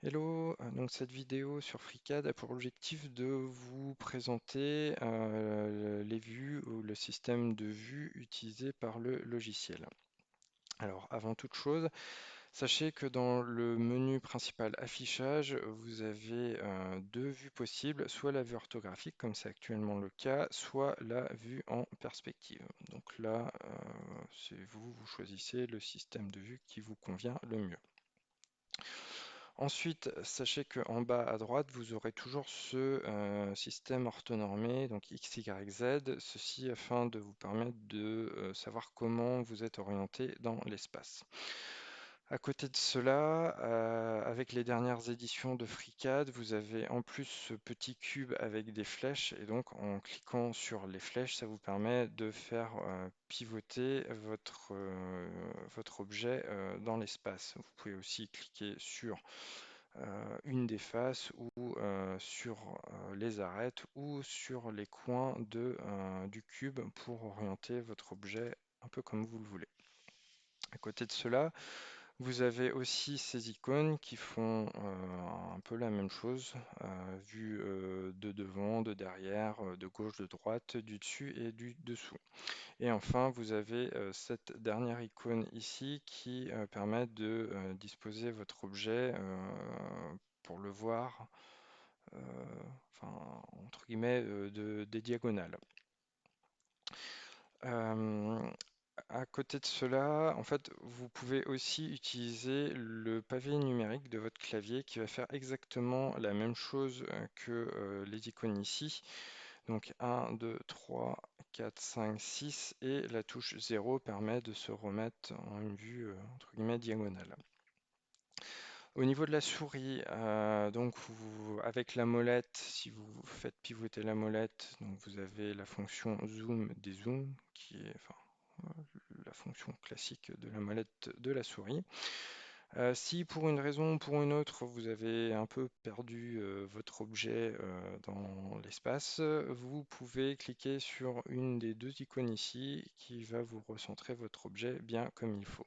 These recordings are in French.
Hello, donc cette vidéo sur FreeCAD a pour objectif de vous présenter les vues ou le système de vues utilisé par le logiciel. Alors avant toute chose, sachez que dans le menu principal affichage, vous avez deux vues possibles, soit la vue orthographique comme c'est actuellement le cas, soit la vue en perspective. Donc là, c'est vous, vous choisissez le système de vue qui vous convient le mieux. Ensuite, sachez qu'en bas à droite, vous aurez toujours ce système orthonormé, donc X, Y, Z, ceci afin de vous permettre de savoir comment vous êtes orienté dans l'espace. À côté de cela, avec les dernières éditions de FreeCAD, vous avez en plus ce petit cube avec des flèches, et donc en cliquant sur les flèches, ça vous permet de faire pivoter votre objet dans l'espace. Vous pouvez aussi cliquer sur une des faces ou sur les arêtes ou sur les coins du cube pour orienter votre objet un peu comme vous le voulez. À côté de cela, vous avez aussi ces icônes qui font un peu la même chose, vue de devant, de derrière, de gauche, de droite, du dessus et du dessous. Et enfin, vous avez cette dernière icône ici qui permet de disposer votre objet pour le voir, euh, enfin, entre guillemets, des diagonales. Euh, à côté de cela, en fait, vous pouvez aussi utiliser le pavé numérique de votre clavier qui va faire exactement la même chose que les icônes ici. Donc 1, 2, 3, 4, 5, 6 et la touche 0 permet de se remettre en une vue entre guillemets diagonale. Au niveau de la souris, donc avec la molette, si vous faites pivoter la molette, donc vous avez la fonction zoom dézoom qui est la fonction classique de la molette de la souris. Si pour une raison ou pour une autre vous avez un peu perdu votre objet dans l'espace, vous pouvez cliquer sur une des deux icônes ici qui va vous recentrer votre objet bien comme il faut.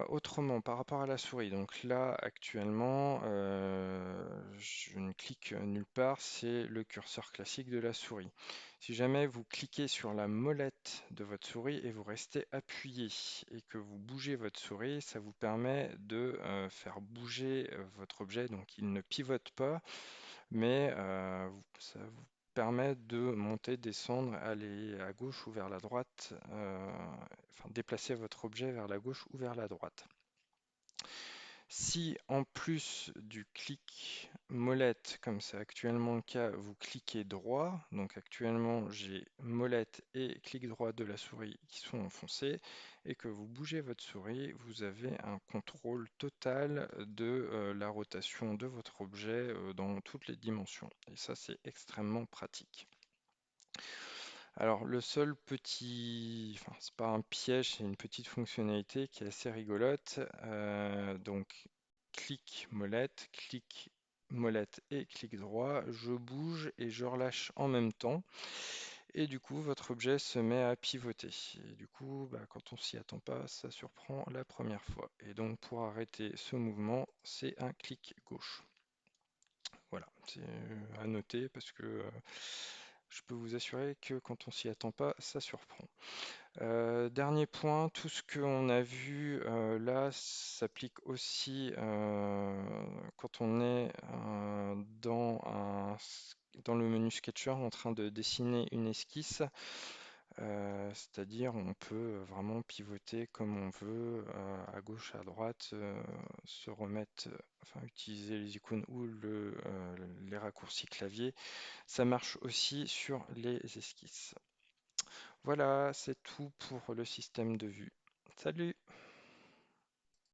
Autrement, par rapport à la souris, donc là actuellement, je ne clique nulle part, c'est le curseur classique de la souris. Si jamais vous cliquez sur la molette de votre souris et vous restez appuyé et que vous bougez votre souris, ça vous permet de faire bouger votre objet, donc il ne pivote pas, mais ça vous permet de monter, descendre, aller à gauche ou vers la droite, enfin déplacer votre objet vers la gauche ou vers la droite. Si en plus du clic molette, comme c'est actuellement le cas, vous cliquez droit, donc actuellement j'ai molette et clic droit de la souris qui sont enfoncés, et que vous bougez votre souris, vous avez un contrôle total de la rotation de votre objet dans toutes les dimensions. Et ça, c'est extrêmement pratique. Alors le seul petit, enfin c'est pas un piège, c'est une petite fonctionnalité qui est assez rigolote. Donc clic molette et clic droit, je bouge et je relâche en même temps. Et du coup votre objet se met à pivoter. Et du coup, quand on s'y attend pas, ça surprend la première fois. Et donc pour arrêter ce mouvement, c'est un clic gauche. Voilà, c'est à noter parce que je peux vous assurer que quand on s'y attend pas, ça surprend. Dernier point, tout ce qu'on a vu là s'applique aussi quand on est dans le menu Sketcher en train de dessiner une esquisse. C'est-à-dire on peut vraiment pivoter comme on veut, à gauche, à droite, se remettre, enfin utiliser les icônes ou les raccourcis clavier. Ça marche aussi sur les esquisses. Voilà, c'est tout pour le système de vue. Salut!